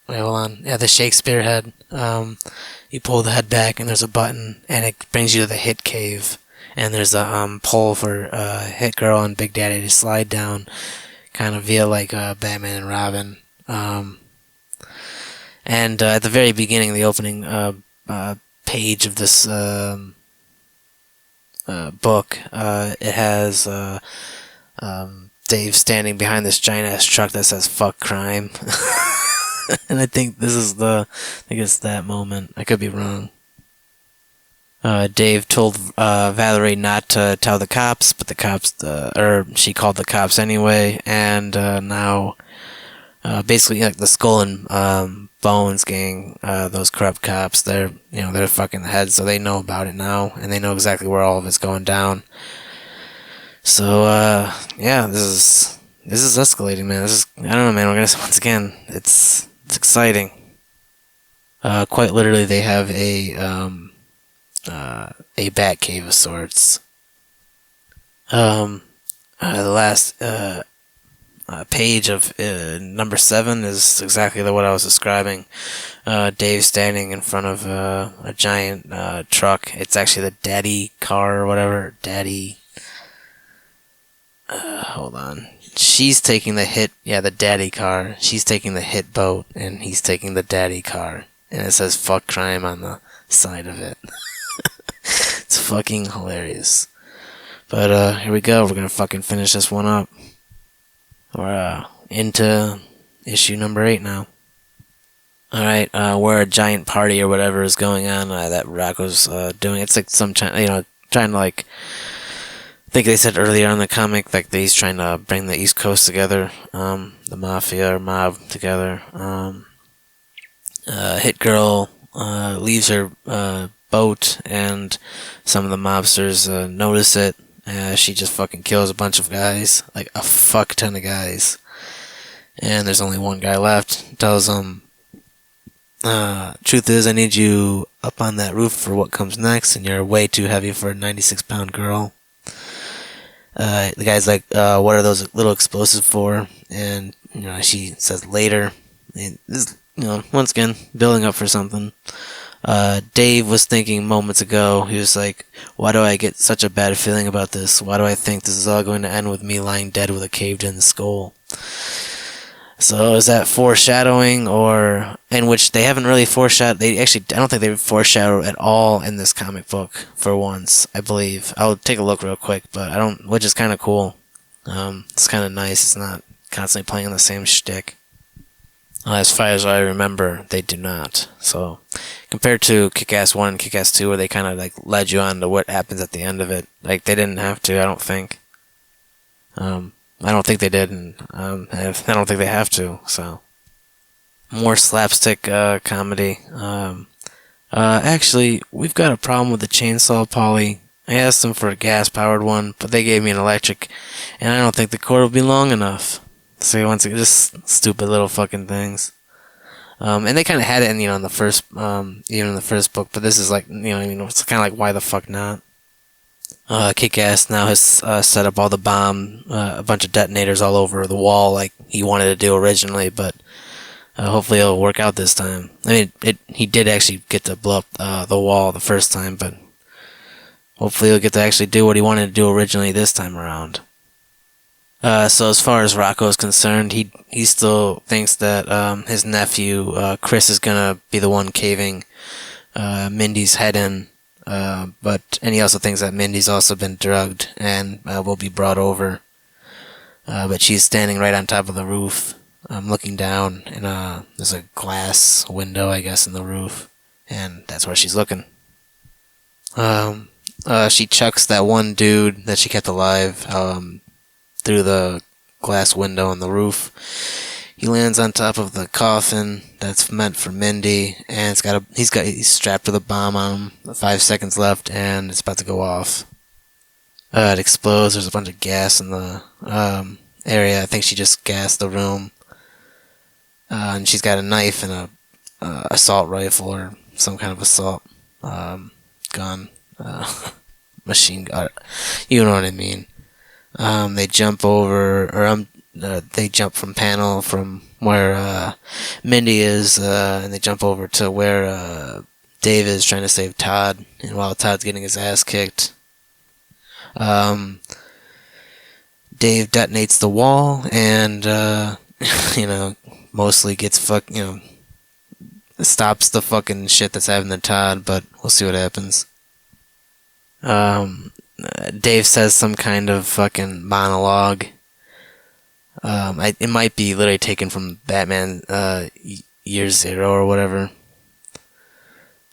wait, hold on, yeah, the Shakespeare head, you pull the head back and there's a button, and it brings you to the Hit Cave, and there's a pole for Hit Girl and Big Daddy to slide down, kind of via like Batman and Robin, and at the very beginning, the opening page of this book, it has Dave standing behind this giant ass truck that says "fuck crime," and I think it's that moment. I could be wrong. Dave told Valerie not to tell the cops, but the cops, or she called the cops anyway, and now basically like the Skull and Bones gang, those corrupt cops, they're fucking the heads, so they know about it now, and they know exactly where all of it's going down. So yeah, this is escalating, man. I don't know, man. We're gonna, once again, it's exciting. Quite literally, they have a bat cave of sorts. The last page of number 7 is exactly what I was describing. Dave standing in front of a giant truck. It's actually the Daddy car or whatever. Daddy. Hold on. She's taking the hit. Yeah, the Daddy car. She's taking the hit boat, and he's taking the Daddy car. And it says "fuck crime" on the side of it. It's fucking hilarious. But here we go. We're gonna fucking finish this one up. We're into issue number 8 now. Alright, where a giant party or whatever is going on that Rocco's doing. It's like some trying to like, I think they said earlier in the comic, like he's trying to bring the East Coast together, the mafia or mob together. Hit Girl leaves her boat, and some of the mobsters notice it. She just fucking kills a bunch of guys, like a fuck ton of guys. And there's only one guy left. Tells him, truth is, I need you up on that roof for what comes next, and you're way too heavy for a 96-pound girl. The guy's like, what are those little explosives for? And, she says later. And this, once again, building up for something. Dave was thinking moments ago, he was like, why do I get such a bad feeling about this? Why do I think this is all going to end with me lying dead with a caved-in skull? So is that foreshadowing, or in which they haven't really foreshadowed? I don't think they foreshadowed at all in this comic book for once, I believe. I'll take a look real quick, but I don't, which is kind of cool. It's kind of nice. It's not constantly playing on the same shtick. As far as I remember, they do not. So compared to Kick-Ass 1 and Kick-Ass 2, where they kind of like led you on to what happens at the end of it, like they didn't have to. I don't think. I don't think they did, and I don't think they have to, so. More slapstick comedy. Actually, we've got a problem with the chainsaw, Polly. I asked them for a gas-powered one, but they gave me an electric, and I don't think the cord will be long enough. So once again, just stupid little fucking things. And they kind of had it in the first, even in the first book, but this is like, it's kind of like, why the fuck not? Kick-Ass now has set up all the a bunch of detonators all over the wall like he wanted to do originally, but hopefully it'll work out this time. I mean, he did actually get to blow up the wall the first time, but hopefully he'll get to actually do what he wanted to do originally this time around. So as far as Rocco is concerned, he still thinks that his nephew Chris is gonna be the one caving Mindy's head in. And he also thinks that Mindy's also been drugged and will be brought over. But she's standing right on top of the roof, looking down, and there's a glass window, I guess, in the roof, and that's where she's looking. She chucks that one dude that she kept alive through the glass window on the roof. He lands on top of the coffin that's meant for Mindy, and he's strapped with a bomb on him. 5 seconds left, and it's about to go off. It explodes. There's a bunch of gas in the area. I think she just gassed the room. And she's got a knife and a assault rifle or some kind of assault gun, machine gun. You know what I mean? They jump over, or they jump from panel from where Mindy is, and they jump over to where Dave is trying to save Todd, and while Todd's getting his ass kicked, Dave detonates the wall, and mostly gets stops the fucking shit that's happening to Todd, but we'll see what happens. Dave says some kind of fucking monologue. It might be literally taken from Batman Year Zero or whatever.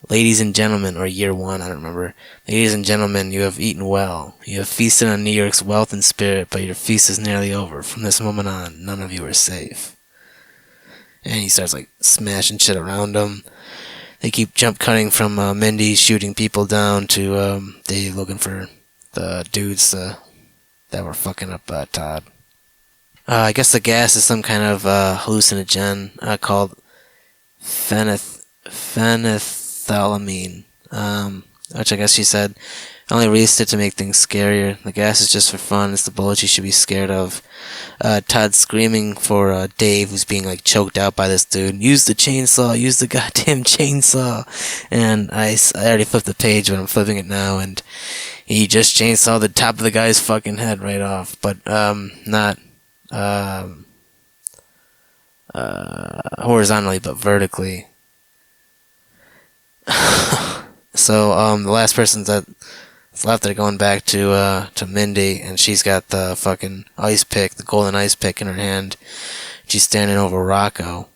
Ladies and gentlemen, or Year One, I don't remember. Ladies and gentlemen, you have eaten well. You have feasted on New York's wealth and spirit, but your feast is nearly over. From this moment on, none of you are safe. And he starts smashing shit around him. They keep jump cutting from Mindy shooting people down to Dave looking for the dudes that were fucking up Todd. I guess the gas is some kind of hallucinogen called phenethylamine, which I guess she said only released it to make things scarier. The gas is just for fun. It's the bullets you should be scared of. Todd's screaming for Dave, who's being choked out by this dude. Use the chainsaw. Use the goddamn chainsaw. And I already flipped the page, but I'm flipping it now, and he just chainsawed the top of the guy's fucking head right off. But not horizontally, but vertically. So the last person that's left, they're going back to Mindy, and she's got the fucking ice pick, the golden ice pick in her hand. She's standing over Rocco.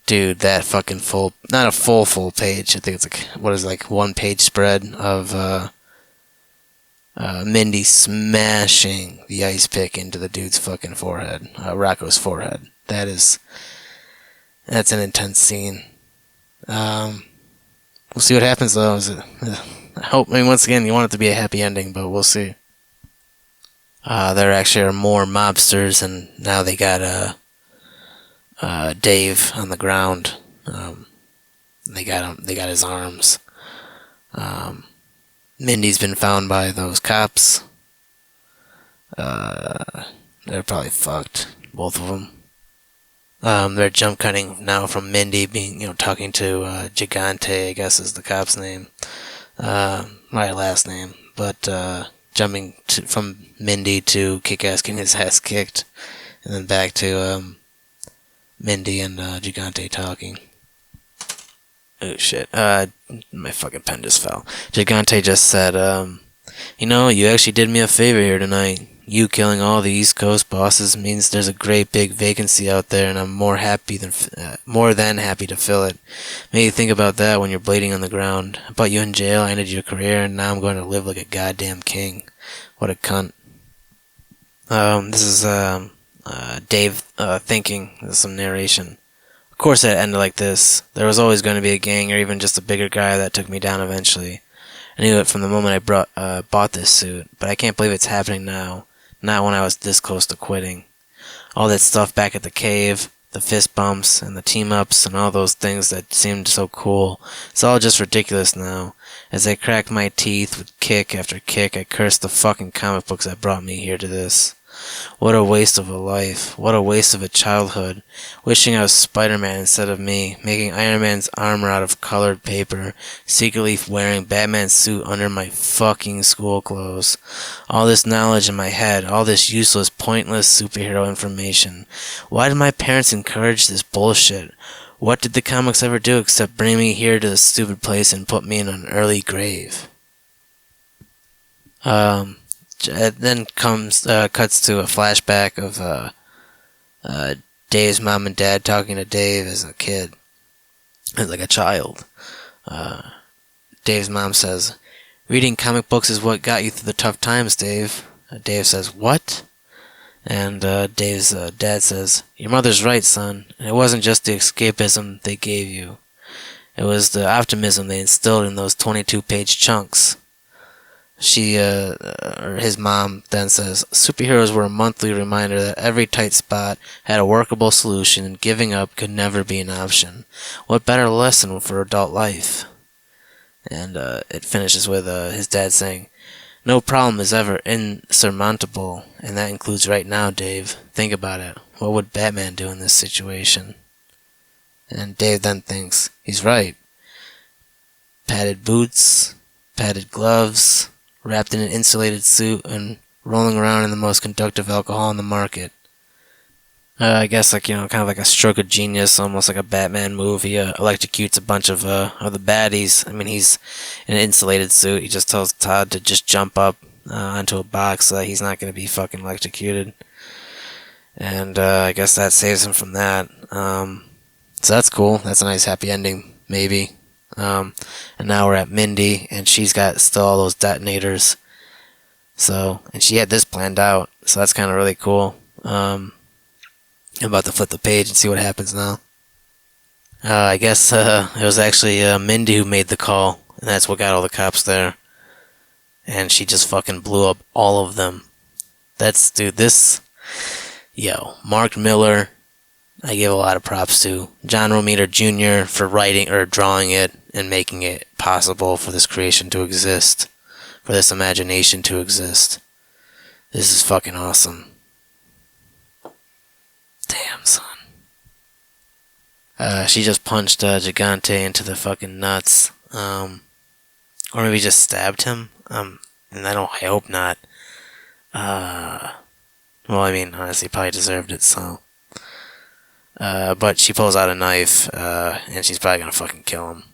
Dude, that fucking not a full page. I think it's 1 page spread of Mindy smashing the ice pick into the dude's fucking forehead, Rocco's forehead. That's an intense scene. We'll see what happens though. I hope. I mean, once again, you want it to be a happy ending, but we'll see. There actually are more mobsters, and now they got Dave on the ground. They got him. They got his arms. Mindy's been found by those cops. They're probably fucked, both of them. They're jump cutting now from Mindy being, talking to Gigante, I guess is the cop's name. My last name. But jumping from Mindy to Kick-Ass getting his ass kicked. And then back to Mindy and Gigante talking. Oh shit. My fucking pen just fell. Gigante just said, you actually did me a favor here tonight. You killing all the East Coast bosses means there's a great big vacancy out there, and I'm more than happy to fill it. Maybe think about that when you're bleeding on the ground. I put you in jail, I ended your career, and now I'm going to live like a goddamn king. What a cunt. This is Dave thinking. There's some narration. Of course, it ended like this. There was always going to be a gang, or even just a bigger guy that took me down eventually. I knew it from the moment I bought this suit, but I can't believe it's happening now. Not when I was this close to quitting. All that stuff back at the cave, the fist bumps, and the team-ups, and all those things that seemed so cool. It's all just ridiculous now. As I cracked my teeth with kick after kick, I cursed the fucking comic books that brought me here to this. What a waste of a life. What a waste of a childhood. Wishing I was Spider-Man instead of me. Making Iron Man's armor out of colored paper. Secretly wearing Batman's suit under my fucking school clothes. All this knowledge in my head. All this useless, pointless superhero information. Why did my parents encourage this bullshit? What did the comics ever do except bring me here to this stupid place and put me in an early grave? It then cuts to a flashback of Dave's mom and dad talking to Dave as a kid, as like a child. Dave's mom says, "Reading comic books is what got you through the tough times, Dave." Dave says, "What?" And Dave's dad says, "Your mother's right, son. And it wasn't just the escapism they gave you. It was the optimism they instilled in those 22-page chunks." His mom then says, "Superheroes were a monthly reminder that every tight spot had a workable solution and giving up could never be an option. What better lesson for adult life?" And it finishes with his dad saying, "No problem is ever insurmountable, and that includes right now, Dave. Think about it. What would Batman do in this situation?" And Dave then thinks, he's right. Padded boots, padded gloves, wrapped in an insulated suit, and rolling around in the most conductive alcohol on the market. I guess kind of like a stroke of genius, almost like a Batman move. He electrocutes a bunch of the baddies. I mean, he's in an insulated suit. He just tells Todd to just jump up onto a box so that he's not going to be fucking electrocuted. And I guess that saves him from that. So that's cool. That's a nice happy ending, maybe. And now we're at Mindy, and she's got still all those detonators. And she had this planned out, so that's kind of really cool. I'm about to flip the page and see what happens now. I guess it was actually Mindy who made the call, and that's what got all the cops there. And she just fucking blew up all of them. Mark Millar, I give a lot of props to. John Romita Jr. for writing or drawing it and making it possible for this creation to exist. For this imagination to exist. This is fucking awesome. Damn, son. She just punched Gigante into the fucking nuts. Or maybe just stabbed him. And I hope not. Well, I mean, honestly, probably deserved it, so. But she pulls out a knife, and she's probably gonna fucking kill him.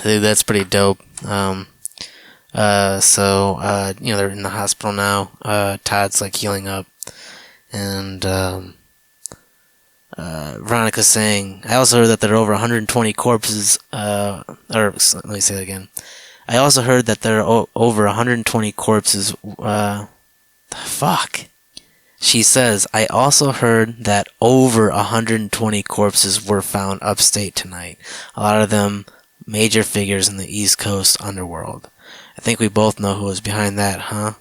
Dude, that's pretty dope. They're in the hospital now. Todd's like healing up. And, Veronica's saying, I also heard that there are over 120 corpses, let me say that again. I also heard that there are over 120 corpses, fuck. She says, I also heard that over 120 corpses were found upstate tonight. A lot of them major figures in the East Coast underworld. I think we both know who was behind that, huh?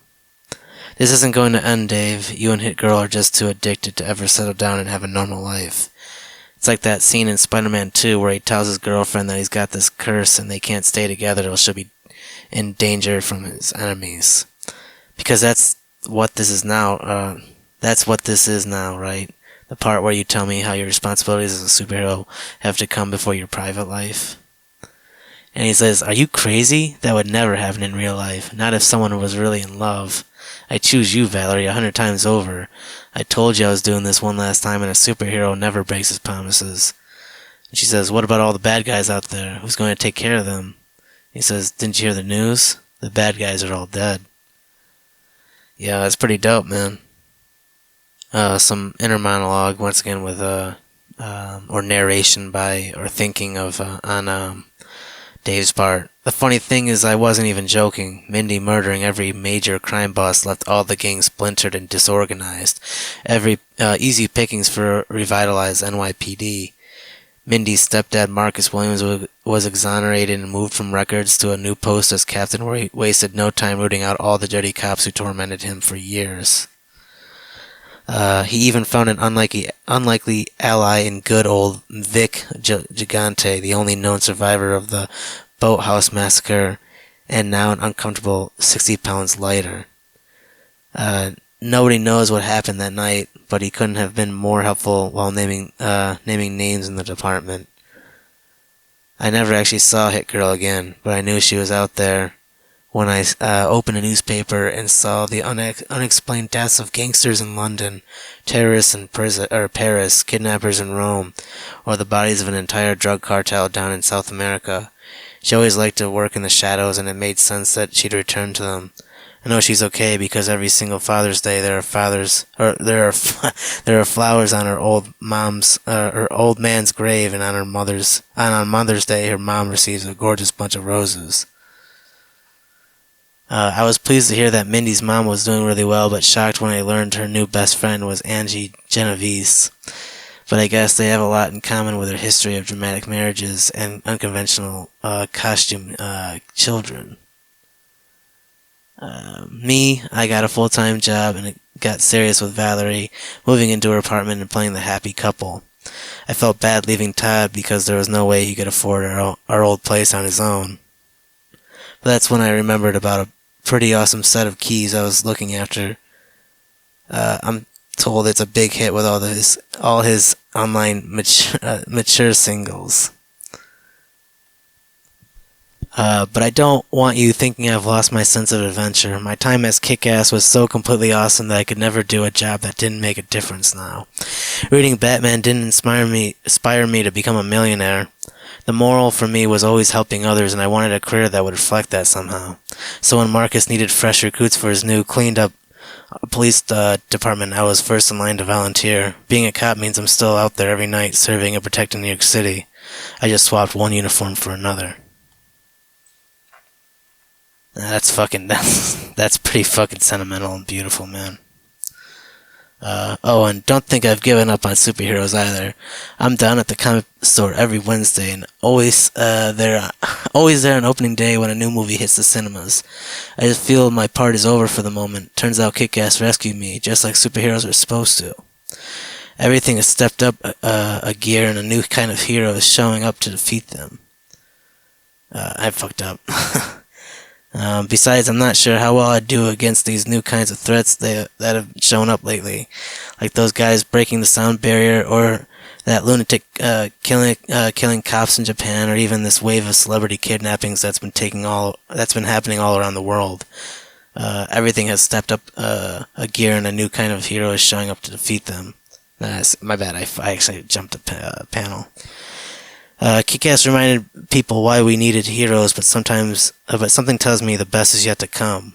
This isn't going to end, Dave. You and Hit Girl are just too addicted to ever settle down and have a normal life. It's like that scene in Spider-Man 2 where he tells his girlfriend that he's got this curse and they can't stay together or she'll be in danger from his enemies. Because that's what this is now. That's what this is now, right? The part where you tell me how your responsibilities as a superhero have to come before your private life. And he says, are you crazy? That would never happen in real life. Not if someone was really in love. I choose you, Valerie, 100 times over. I told you I was doing this one last time, and a superhero never breaks his promises. And she says, what about all the bad guys out there? Who's going to take care of them? He says, didn't you hear the news? The bad guys are all dead. Yeah, that's pretty dope, man. Some inner monologue, once again, with, or narration by, or thinking of, on Dave's part. The funny thing is I wasn't even joking. Mindy murdering every major crime boss left all the gangs splintered and disorganized. Every easy pickings for revitalized NYPD. Mindy's stepdad Marcus Williams was exonerated and moved from records to a new post as captain where he wasted no time rooting out all the dirty cops who tormented him for years. He even found an unlikely ally in good old Vic Gigante, the only known survivor of the Boathouse Massacre, and now an uncomfortable 60 pounds lighter. Nobody knows what happened that night, but he couldn't have been more helpful while naming names in the department. I never actually saw Hit Girl again, but I knew she was out there when I opened a newspaper and saw the unexplained deaths of gangsters in London, terrorists in Paris, kidnappers in Rome, or the bodies of an entire drug cartel down in South America. She always liked to work in the shadows, and it made sense that she'd return to them. I know she's okay because every single Father's Day there are flowers on her old man's grave, and on Mother's Day her mom receives a gorgeous bunch of roses. I was pleased to hear that Mindy's mom was doing really well, but shocked when I learned her new best friend was Angie Genovese. But I guess they have a lot in common with their history of dramatic marriages and unconventional costume children. I got a full-time job and it got serious with Valerie, moving into her apartment and playing the happy couple. I felt bad leaving Todd because there was no way he could afford our old place on his own. But that's when I remembered about a pretty awesome set of keys I was looking after. I'm told it's a big hit with all his online mature singles. But I don't want you thinking I've lost my sense of adventure. My time as Kick-Ass was so completely awesome that I could never do a job that didn't make a difference now. Reading Batman didn't inspire me to become a millionaire. The moral for me was always helping others, and I wanted a career that would reflect that somehow. So when Marcus needed fresh recruits for his new, cleaned-up police department, I was first in line to volunteer. Being a cop means I'm still out there every night, serving and protecting New York City. I just swapped one uniform for another. That's pretty fucking sentimental and beautiful, man. And don't think I've given up on superheroes either. I'm down at the comic store every Wednesday and always there on opening day when a new movie hits the cinemas. I just feel my part is over for the moment. Turns out Kick-Ass rescued me, just like superheroes are supposed to. Everything has stepped up a gear and a new kind of hero is showing up to defeat them. I fucked up. Besides, I'm not sure how well I'd do against these new kinds of threats that have shown up lately, like those guys breaking the sound barrier, or that lunatic killing cops in Japan, or even this wave of celebrity kidnappings that's been happening all around the world. Everything has stepped up a gear, and a new kind of hero is showing up to defeat them. My bad. I actually jumped a panel. Kick-Ass reminded people why we needed heroes, but something tells me the best is yet to come.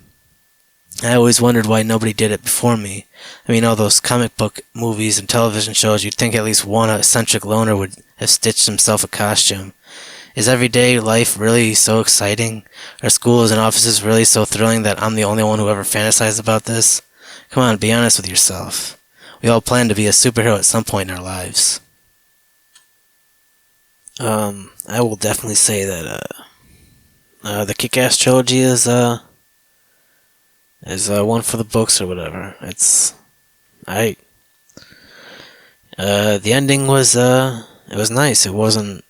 I always wondered why nobody did it before me. I mean, all those comic book movies and television shows, you'd think at least one eccentric loner would have stitched himself a costume. Is everyday life really so exciting? Are schools and offices really so thrilling that I'm the only one who ever fantasized about this? Come on, be honest with yourself. We all plan to be a superhero at some point in our lives. I will definitely say that the Kick-Ass trilogy is one for the books or whatever. I the ending was it was nice. It wasn't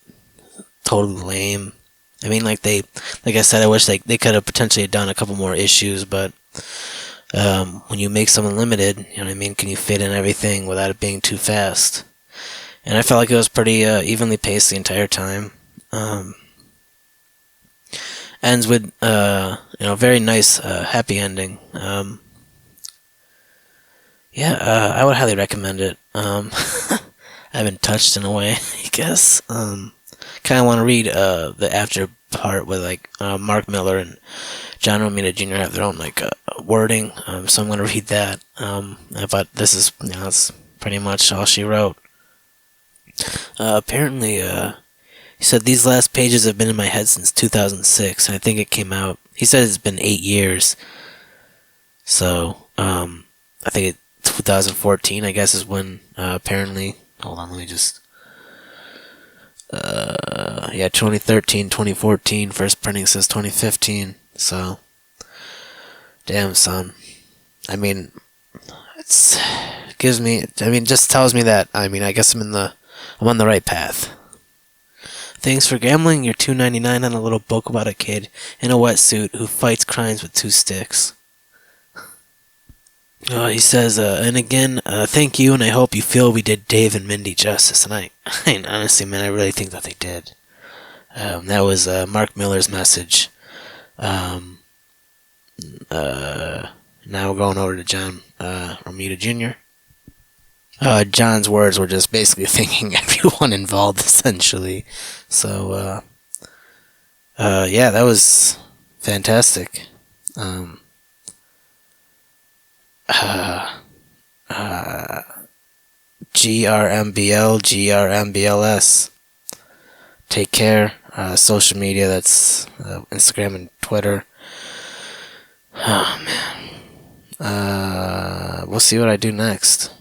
totally lame. I mean, like I said, I wish they could have potentially done a couple more issues, but when you make something limited, you know what I mean, can you fit in everything without it being too fast? And I felt like it was pretty evenly paced the entire time. Ends with very nice happy ending. I would highly recommend it. I haven't touched in a way, I guess. Kind of want to read the after part with Mark Millar and John Romita Jr. have their own wording, so I'm going to read that. But this is it's pretty much all she wrote. Apparently, he said these last pages have been in my head since 2006, and I think it came out. He said it's been 8 years, so I think 2014, I guess, is when apparently. Hold on, let me just. 2013, 2014. First printing says 2015. So, damn, son. I mean, just tells me that. I mean, I guess I'm on the right path. Thanks for gambling. You're $2.99 on a little book about a kid in a wetsuit who fights crimes with 2 sticks. He says, and again, thank you, and I hope you feel we did Dave and Mindy justice. And I honestly, man, I really think that they did. That was Mark Millar's message. Now we're going over to John Romita Jr. John's words were just basically thanking everyone involved, essentially. So, that was fantastic. GRMBL, GRMBLS. Take care. Social media, that's Instagram and Twitter. Oh, man. We'll see what I do next.